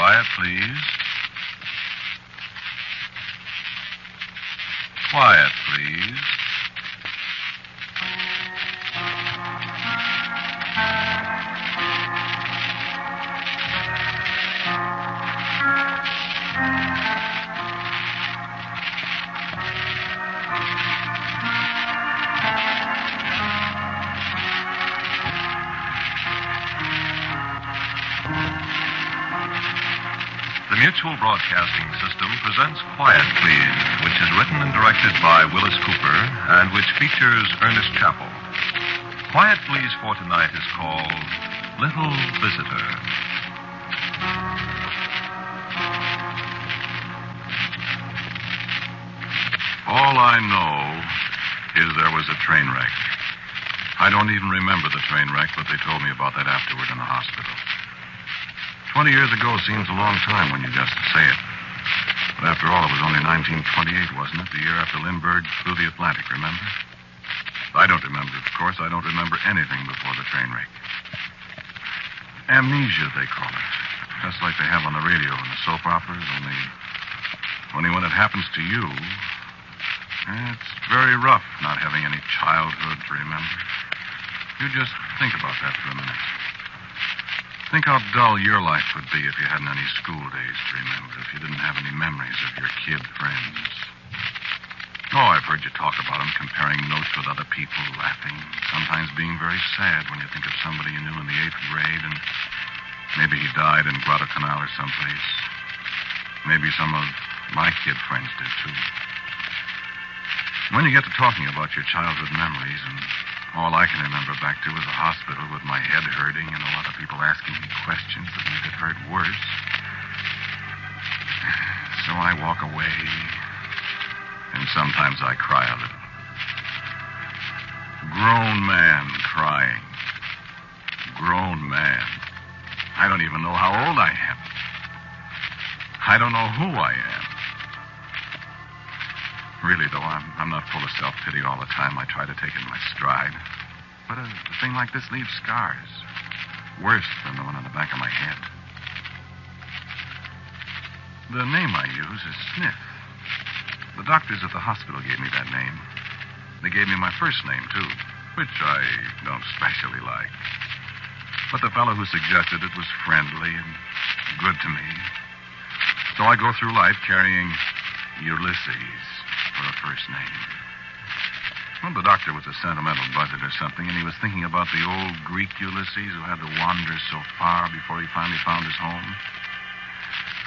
Quiet, please. Quiet, please. The Mutual Broadcasting System presents Quiet, Please, which is written and directed by Wyllis Cooper and which features Ernest Chappell. Quiet, Please for tonight is called Little Visitor. All I know is there was a train wreck. I don't even remember the train wreck, but they told me about that afterward in the hospital. 20 years ago seems a long time when you just say it. But after all, it was only 1928, wasn't it? The year after Lindbergh flew the Atlantic, remember? I don't remember it, of course. I don't remember anything before the train wreck. Amnesia, they call it. Just like they have on the radio in the soap operas, only when it happens to you, it's very rough not having any childhood to remember. You just think about that for a minute. Think how dull your life would be if you hadn't any school days to remember, if you didn't have any memories of your kid friends. Oh, I've heard you talk about them, comparing notes with other people, laughing, sometimes being very sad when you think of somebody you knew in the 8th grade, and maybe he died in Guadalcanal or someplace. Maybe some of my kid friends did, too. When you get to talking about your childhood memories, and all I can remember back to was the hospital with my head hurting and a lot of people asking me questions that made it hurt worse. So I walk away, and sometimes I cry a little. Grown man crying. Grown man. I don't even know how old I am. I don't know who I am. Really, though, I'm not full of self-pity all the time. I try to take it in my stride. But a thing like this leaves scars. Worse than the one on the back of my head. The name I use is Smith. The doctors at the hospital gave me that name. They gave me my first name, too, which I don't specially like. But the fellow who suggested it was friendly and good to me. So I go through life carrying Ulysses for a first name. Well, the doctor was a sentimental buzzard or something, and he was thinking about the old Greek Ulysses who had to wander so far before he finally found his home.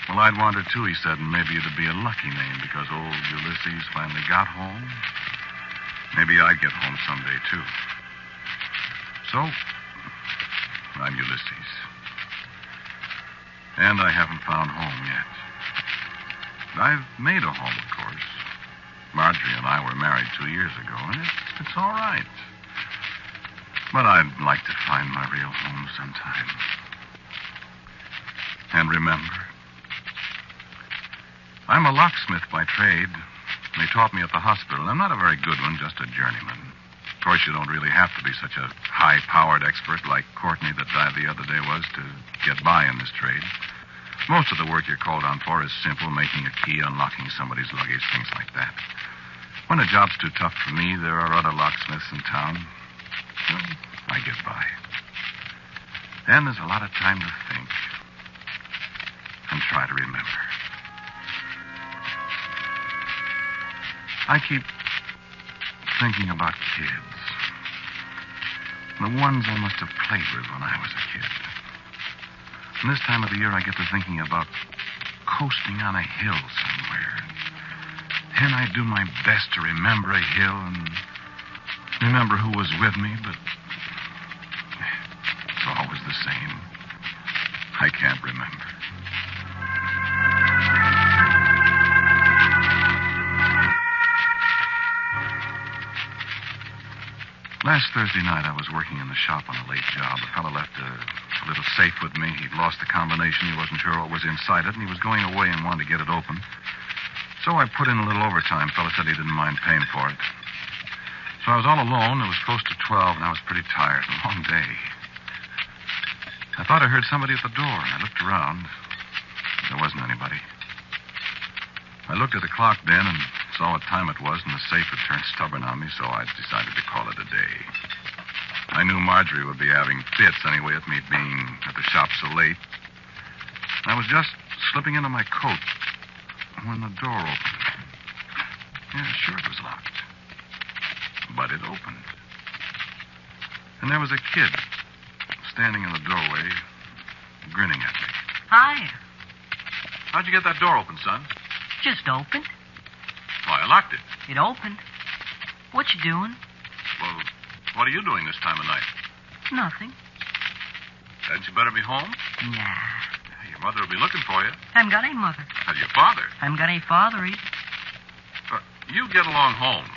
Well, I'd wander too, he said, and maybe it'd be a lucky name because old Ulysses finally got home. Maybe I'd get home someday, too. So, I'm Ulysses. And I haven't found home yet. I've made a home, of course. Marjorie and I were married 2 years ago, and it's all right. But I'd like to find my real home sometime. And remember, I'm a locksmith by trade. They taught me at the hospital. I'm not a very good one, just a journeyman. Of course, you don't really have to be such a high-powered expert like Courtney that died the other day was to get by in this trade. Most of the work you're called on for is simple, making a key, unlocking somebody's luggage, things like that. When a job's too tough for me, there are other locksmiths in town. So I get by. Then there's a lot of time to think and try to remember. I keep thinking about kids. The ones I must have played with when I was a kid. And this time of the year, I get to thinking about coasting on a hill somewhere. And I do my best to remember a hill and remember who was with me, but it's always the same. I can't remember. Last Thursday night, I was working in the shop on a late job. A fellow left a little safe with me. He'd lost the combination. He wasn't sure what was inside it, and he was going away and wanted to get it open. So I put in a little overtime. The fellow said he didn't mind paying for it. So I was all alone. It was close to 12, and I was pretty tired. A long day. I thought I heard somebody at the door, and I looked around. There wasn't anybody. I looked at the clock then and saw what time it was, and the safe had turned stubborn on me, so I decided to call it a day. I knew Marjorie would be having fits anyway at me being at the shop so late. I was just slipping into my coat when the door opened. Yeah, sure it was locked. But it opened. And there was a kid standing in the doorway, grinning at me. Hi. How'd you get that door open, son? Just opened. Why, I locked it. It opened. What you doing? Well, what are you doing this time of night? Nothing. Hadn't you better be home? Nah. Your mother will be looking for you. Haven't got any mother. How's your father? Haven't got any father either. You get along home.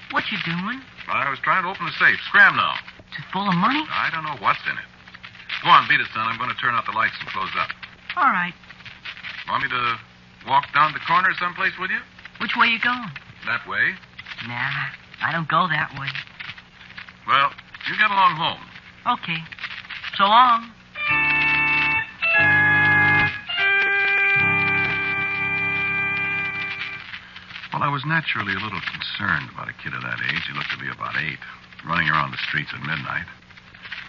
What you doing? I was trying to open the safe. Scram now. Is it full of money? I don't know what's in it. Go on, beat it, son. I'm going to turn out the lights and close up. All right. Want me to walk down the corner someplace with you? Which way you going? That way. Nah, I don't go that way. Well, you get along home. Okay. So long. Well, I was naturally a little concerned about a kid of that age. He looked to be about 8, running around the streets at midnight.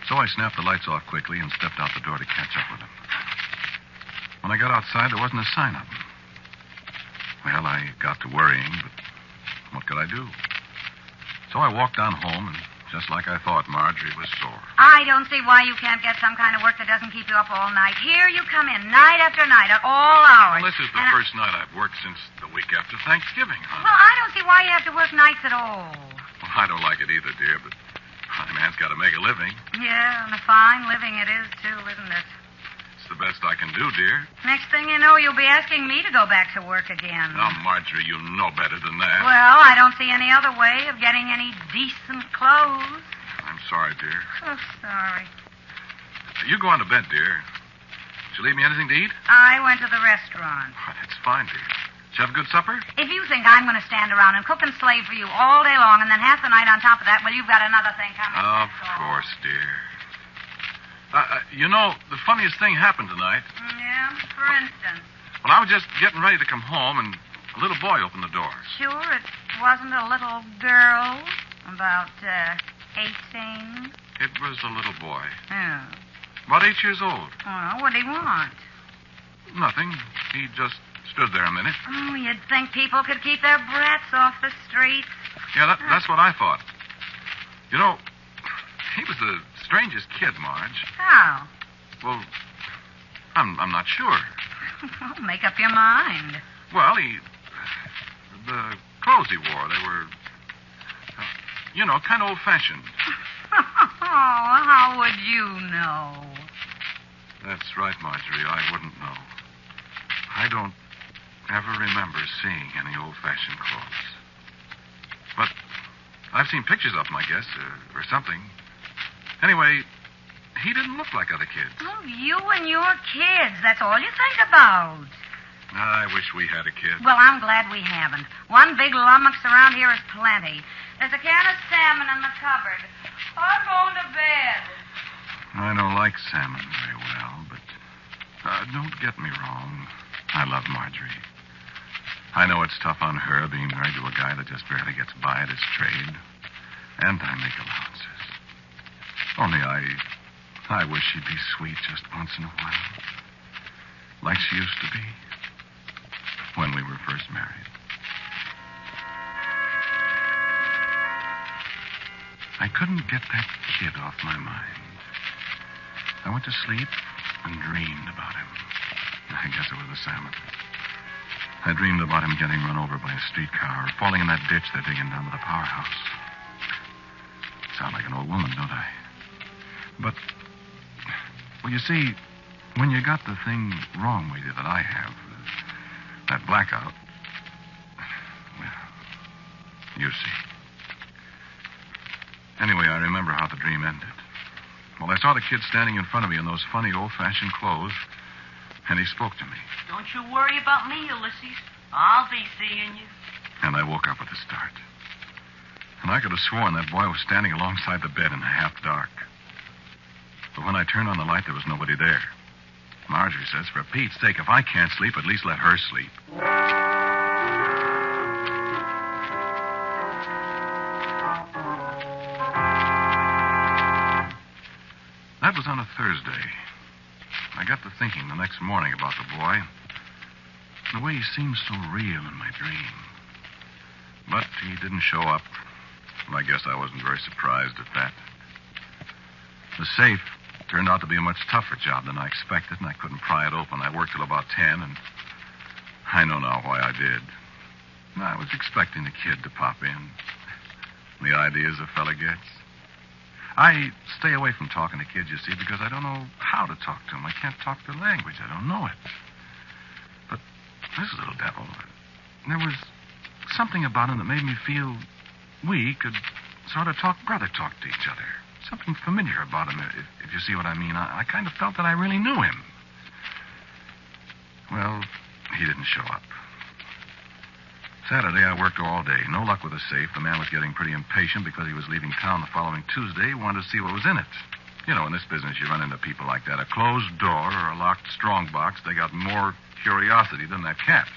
So I snapped the lights off quickly and stepped out the door to catch up with him. When I got outside, there wasn't a sign of him. Well, I got to worrying, but what could I do? So I walked down home, and just like I thought, Marjorie was sore. I don't see why you can't get some kind of work that doesn't keep you up all night. Here you come in, night after night, at all hours. Well, this is the first night I've worked since the week after Thanksgiving, honey. Well, I don't see why you have to work nights at all. Well, I don't like it either, dear, but a man's got to make a living. Yeah, and a fine living it is, too, isn't it? It's the best I can do, dear. Next thing you know, you'll be asking me to go back to work again. Now, Marjorie, you know better than that. Well, I don't see any other way of getting any decent clothes. I'm sorry, dear. Oh, sorry. You go on to bed, dear. Did you leave me anything to eat? I went to the restaurant. Oh, that's fine, dear. Did you have a good supper? If you think I'm going to stand around and cook and slave for you all day long and then half the night on top of that, well, you've got another thing coming. Of course, dear. You know, the funniest thing happened tonight. Yeah? For instance? Well, I was just getting ready to come home, and a little boy opened the door. Sure, it wasn't a little girl, about 18. It was a little boy. Oh. About 8 years old. Well, what did he want? Nothing. He just stood there a minute. Oh, you'd think people could keep their brats off the streets. Yeah, that's what I thought. You know, he was the strangest kid, Marge. How? Well, I'm not sure. Well, make up your mind. Well, the clothes he wore, they were, kind of old-fashioned. Oh, how would you know? That's right, Marjorie. I wouldn't know. I don't ever remember seeing any old-fashioned clothes. But I've seen pictures of them, I guess, or something. Anyway, he didn't look like other kids. Oh, you and your kids. That's all you think about. I wish we had a kid. Well, I'm glad we haven't. One big lummox around here is plenty. There's a can of salmon in the cupboard. I'm going to bed. I don't like salmon very well, but don't get me wrong. I love Marjorie. I know it's tough on her being married to a guy that just barely gets by at his trade. And I make allowances. Only I wish she'd be sweet just once in a while. Like she used to be when we were first married. I couldn't get that kid off my mind. I went to sleep and dreamed about him. I guess it was the salmon. I dreamed about him getting run over by a streetcar or falling in that ditch they're digging down to the powerhouse. Sound like an old woman, don't I? But, well, you see, when you got the thing wrong with you that I have, that blackout, well, you see. Anyway, I remember how the dream ended. Well, I saw the kid standing in front of me in those funny old-fashioned clothes, and he spoke to me. Don't you worry about me, Ulysses. I'll be seeing you. And I woke up with a start. And I could have sworn that boy was standing alongside the bed in the half dark. But when I turned on the light, there was nobody there. Marjorie says, for Pete's sake, if I can't sleep, at least let her sleep. That was on a Thursday. I got to thinking the next morning about the boy. The way he seemed so real in my dream. But he didn't show up. And I guess I wasn't very surprised at that. The safe turned out to be a much tougher job than I expected, and I couldn't pry it open. I worked till about 10, and I know now why I did. I was expecting the kid to pop in. The ideas a fella gets. I stay away from talking to kids, you see, because I don't know how to talk to them. I can't talk their language. I don't know it. But this little devil, there was something about him that made me feel we could sort of brother talk to each other. Something familiar about him, if you see what I mean. I kind of felt that I really knew him. Well, he didn't show up. Saturday, I worked all day. No luck with the safe. The man was getting pretty impatient because he was leaving town the following Tuesday. He wanted to see what was in it. You know, in this business, you run into people like that. A closed door or a locked strongbox, they got more curiosity than that cat.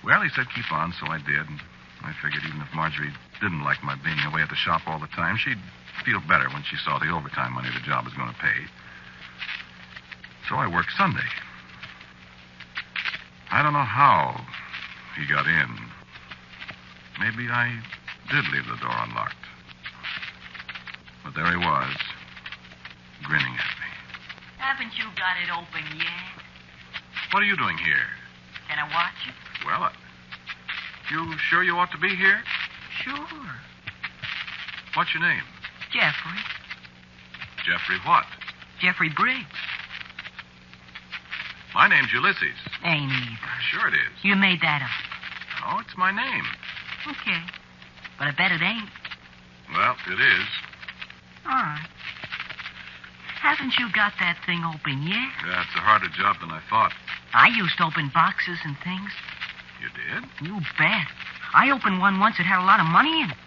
Well, he said keep on, so I did. And I figured even if Marjorie didn't like my being away at the shop all the time, she'd feel better when she saw the overtime money the job was going to pay. So I worked Sunday. I don't know how he got in. Maybe I did leave the door unlocked. But there he was, grinning at me. Haven't you got it open yet? What are you doing here? Can I watch you? Well, you sure you ought to be here? Sure. What's your name? Jeffrey. Jeffrey what? Jeffrey Briggs. My name's Ulysses. Ain't either. Sure it is. You made that up. Oh, it's my name. Okay. But I bet it ain't. Well, it is. All right. Haven't you got that thing open yet? Yeah, it's a harder job than I thought. I used to open boxes and things. You did? You bet. I opened one once that had a lot of money in it.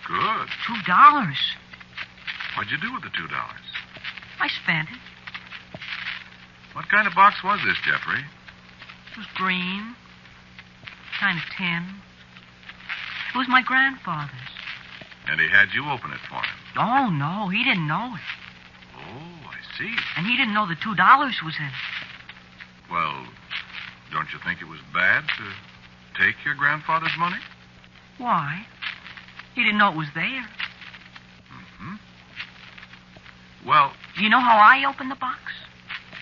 Good. $2. What'd you do with the $2? I spent it. What kind of box was this, Jeffrey? It was green. Kind of tin. It was my grandfather's. And he had you open it for him? Oh, no. He didn't know it. Oh, I see. And he didn't know the $2 was in it. Well, don't you think it was bad to take your grandfather's money? Why? He didn't know it was there. Mm-hmm. Well... Do you know how I opened the box?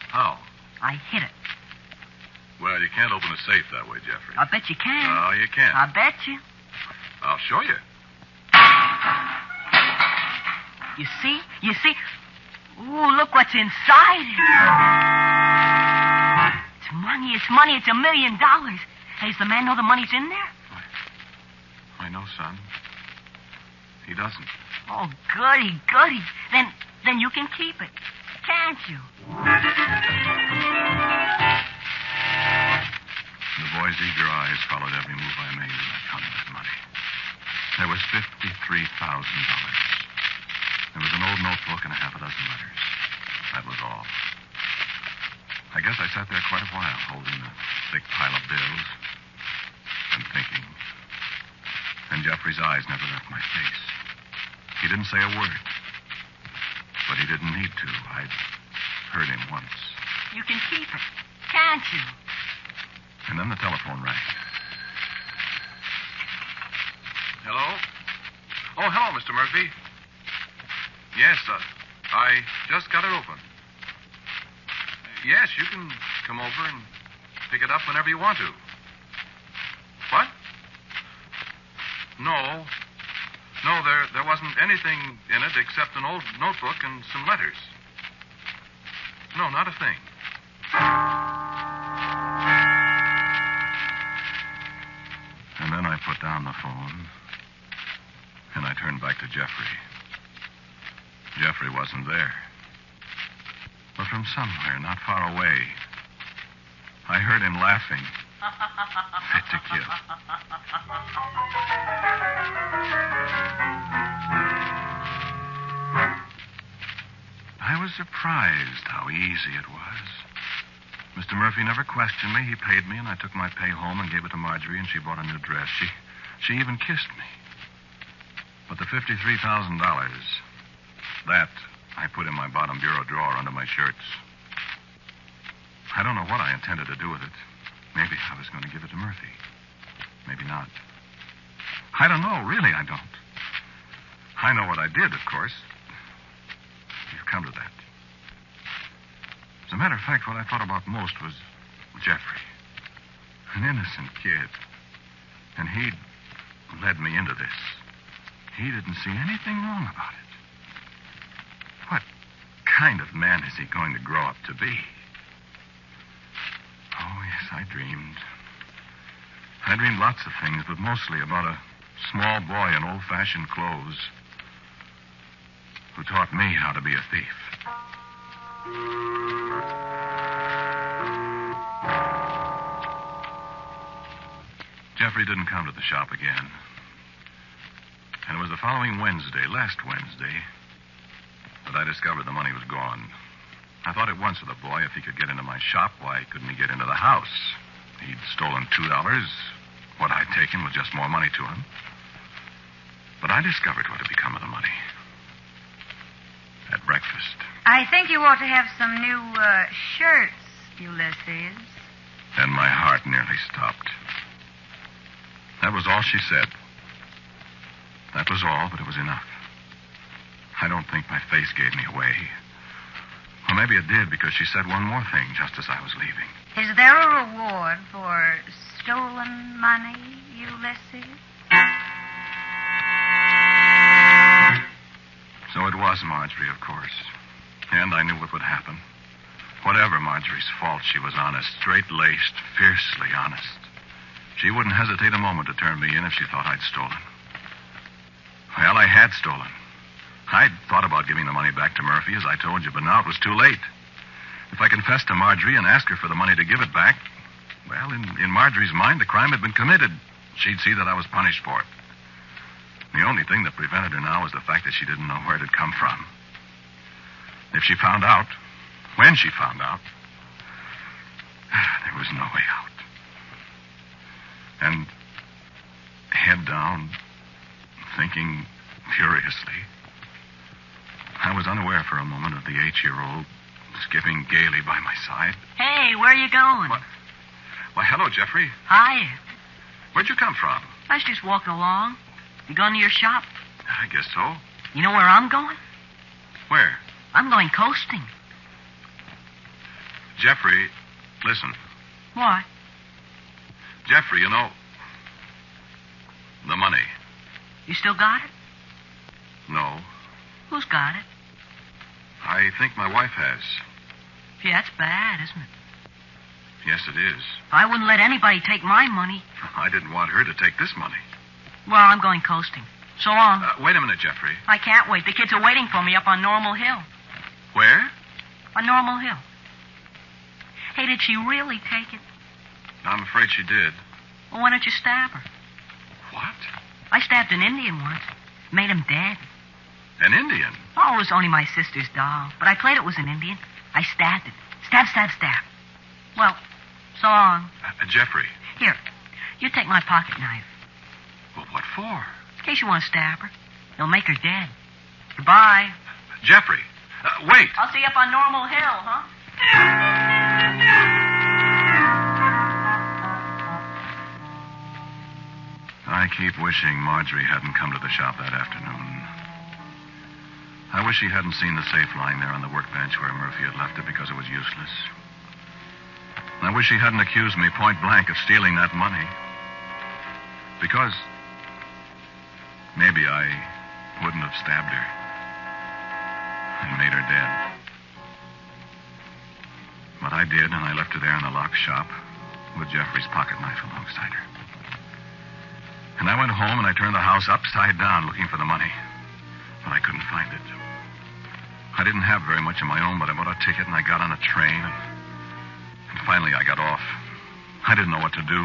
How? I hit it. Well, you can't open a safe that way, Jeffrey. I bet you can. No, you can't. I bet you. I'll show you. You see? You see? Ooh, look what's inside it. It's money. It's money. It's $1 million. Hey, does the man know the money's in there? I know, son. He doesn't. Oh, goody, goody. Then you can keep it. Can't you? The boy's eager eyes followed every move I made in that counting his money. There was $53,000. There was an old notebook and a half a dozen letters. That was all. I guess I sat there quite a while, holding the thick pile of bills and thinking. And Jeffrey's eyes never left my face. He didn't say a word. But he didn't need to. I'd heard him once. You can keep it, can't you? And then the telephone rang. Hello? Oh, hello, Mr. Murphy. Yes, I just got it open. Yes, you can come over and pick it up whenever you want to. What? No. No, there wasn't anything in it except an old notebook and some letters. No, not a thing. And then I put down the phone, and I turned back to Jeffrey. Jeffrey wasn't there. But from somewhere, not far away, I heard him laughing. Fit to kill. I was surprised how easy it was. Mr. Murphy never questioned me. He paid me, and I took my pay home and gave it to Marjorie, and she bought a new dress. She even kissed me. But the $53,000, that I put in my bottom bureau drawer under my shirts. I don't know what I intended to do with it. Maybe I was going to give it to Murphy. Maybe not. I don't know. Really, I don't. I know what I did, of course. You've come to that. As a matter of fact, what I thought about most was Jeffrey. An innocent kid. And he'd led me into this. He didn't see anything wrong about it. What kind of man is he going to grow up to be? Oh, yes, I dreamed. I dreamed lots of things, but mostly about a small boy in old-fashioned clothes who taught me how to be a thief. Jeffrey didn't come to the shop again. And it was the following Wednesday, last Wednesday, that I discovered the money was gone. I thought at once of the boy. If he could get into my shop, why couldn't he get into the house? He'd stolen $2. What I'd taken was just more money to him. But I discovered what had become of the money. At breakfast. I think you ought to have some new shirts, Ulysses. And my heart nearly stopped. That was all she said. That was all, but it was enough. I don't think my face gave me away. Or maybe it did, because she said one more thing just as I was leaving. Is there a reward for stolen money, Ulysses? So it was Marjorie, of course. And I knew what would happen. Whatever Marjorie's fault, she was honest, straight-laced, fiercely honest. She wouldn't hesitate a moment to turn me in if she thought I'd stolen. Well, I had stolen. I'd thought about giving the money back to Murphy, as I told you, but now it was too late. If I confessed to Marjorie and asked her for the money to give it back, well, in Marjorie's mind, the crime had been committed. She'd see that I was punished for it. The only thing that prevented her now was the fact that she didn't know where it had come from. If she found out, when she found out, there was no way out. And head down, thinking furiously, I was unaware for a moment of the 8-year-old skipping gaily by my side. Hey, where are you going? What? Why, hello, Jeffrey. Hi. Where'd you come from? I was just walking along. You going to your shop? I guess so. You know where I'm going? Where? I'm going coasting. Jeffrey, listen. What? Jeffrey, you know, the money. You still got it? No. Who's got it? I think my wife has. Yeah, that's bad, isn't it? Yes, it is. I wouldn't let anybody take my money. I didn't want her to take this money. Well, I'm going coasting. So long. Wait a minute, Jeffrey. I can't wait. The kids are waiting for me up on Normal Hill. Where? On Normal Hill. Hey, did she really take it? I'm afraid she did. Well, why don't you stab her? What? I stabbed an Indian once. Made him dead. An Indian? Oh, it was only my sister's doll. But I played it was an Indian. I stabbed it. Stab, stab, stab. Well, so long. Jeffrey. Here, you take my pocket knife. Well, what for? In case you want to stab her. It'll make her dead. Goodbye. Jeffrey, wait. I'll see you up on Normal Hill, huh? I keep wishing Marjorie hadn't come to the shop that afternoon. I wish she hadn't seen the safe lying there on the workbench where Murphy had left it because it was useless. I wish she hadn't accused me point blank of stealing that money. Because maybe I wouldn't have stabbed her and made her dead. But I did, and I left her there in the locked shop with Jeffrey's pocket knife alongside her. And I went home and I turned the house upside down looking for the money. But I couldn't find it. I didn't have very much of my own, but I bought a ticket and I got on a train. And finally I got off. I didn't know what to do.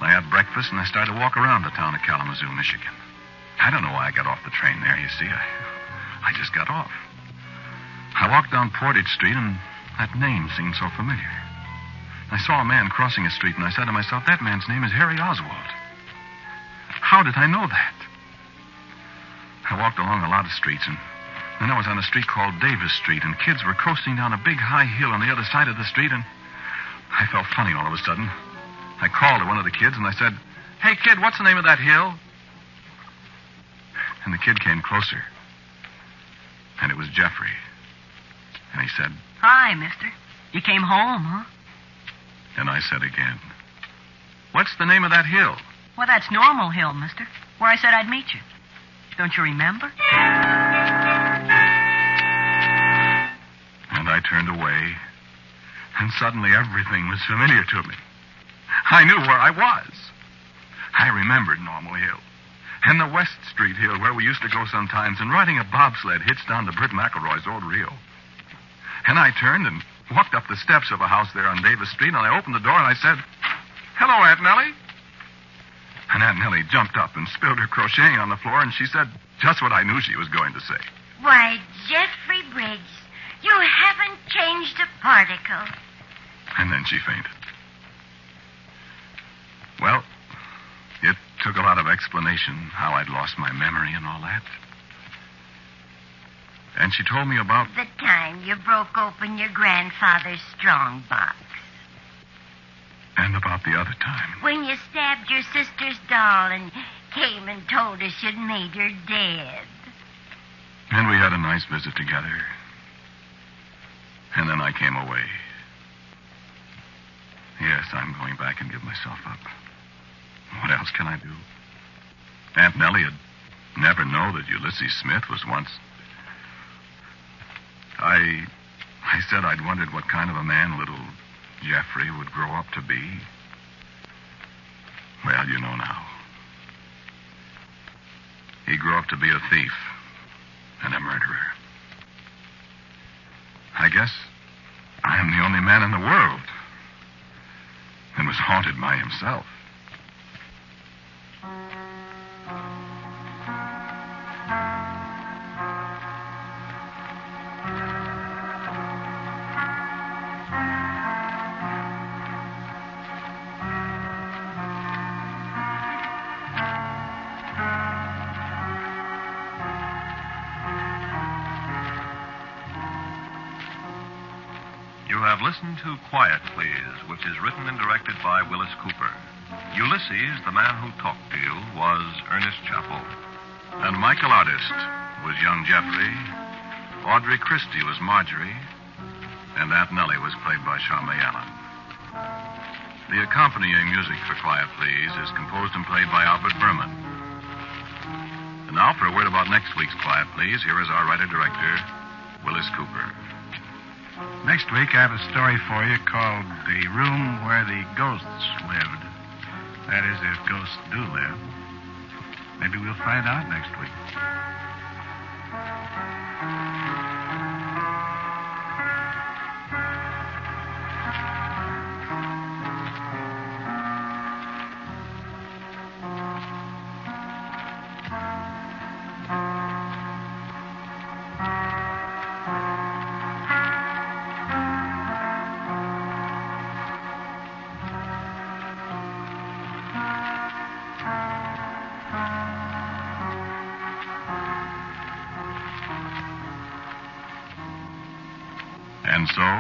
I had breakfast and I started to walk around the town of Kalamazoo, Michigan. I don't know why I got off the train there, you see. I just got off. I walked down Portage Street and that name seemed so familiar. I saw a man crossing a street, and I said to myself, that man's name is Harry Oswald. How did I know that? I walked along a lot of streets, and then I was on a street called Davis Street, and kids were coasting down a big high hill on the other side of the street, and I felt funny all of a sudden. I called to one of the kids, and I said, "Hey, kid, what's the name of that hill?" And the kid came closer. And it was Jeffrey. And he said, "Hi, mister. You came home, huh?" And I said again, "What's the name of that hill?" Well, that's Normal Hill, mister, where I said I'd meet you. Don't you remember? And I turned away, and suddenly everything was familiar to me. I knew where I was. I remembered Normal Hill, and the West Street Hill where we used to go sometimes, and riding a bobsled hitched down to Bert McElroy's old reel. And I turned and walked up the steps of a house there on Davis Street, and I opened the door and I said, "Hello, Aunt Nellie." And Aunt Nellie jumped up and spilled her crocheting on the floor, and she said just what I knew she was going to say. "Why, Jeffrey Briggs, you haven't changed a particle." And then she fainted. Well, it took a lot of explanation how I'd lost my memory and all that. And she told me about... The time you broke open your grandfather's strong box. And about the other time. When you stabbed your sister's doll and came and told us you'd made her dead. And we had a nice visit together. And then I came away. Yes, I'm going back and give myself up. What else can I do? Aunt Nellie had never known that Ulysses Smith was once... I said I'd wondered what kind of a man little Jeffrey would grow up to be. Well, you know now. He grew up to be a thief and a murderer. I guess I am the only man in the world that was haunted by himself. You have listened to Quiet Please, which is written and directed by Wyllis Cooper. Ulysses, the man who talked to you, was Ernest Chappell. And Michael Artist was young Jeffrey. Audrey Christie was Marjorie. And Aunt Nellie was played by Charmaine Allen. The accompanying music for Quiet Please is composed and played by Albert Berman. And now for a word about next week's Quiet Please, here is our writer-director, Wyllis Cooper. Next week, I have a story for you called The Room Where the Ghosts Lived. That is, if ghosts do live. Maybe we'll find out next week. And so,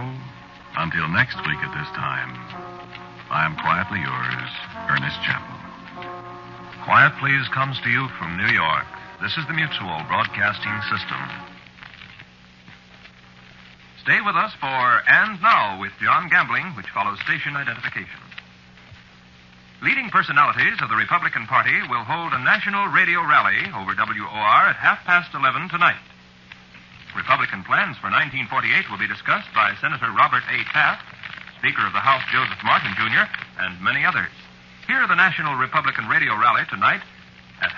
until next week at this time, I am quietly yours, Ernest Chappell. Quiet Please comes to you from New York. This is the Mutual Broadcasting System. Stay with us for And Now with John Gambling, which follows station identification. Leading personalities of the Republican Party will hold a national radio rally over WOR at 11:30 tonight. Republican plans for 1948 will be discussed by Senator Robert A. Taft, Speaker of the House Joseph Martin, Jr., and many others. Hear the National Republican Radio Rally tonight at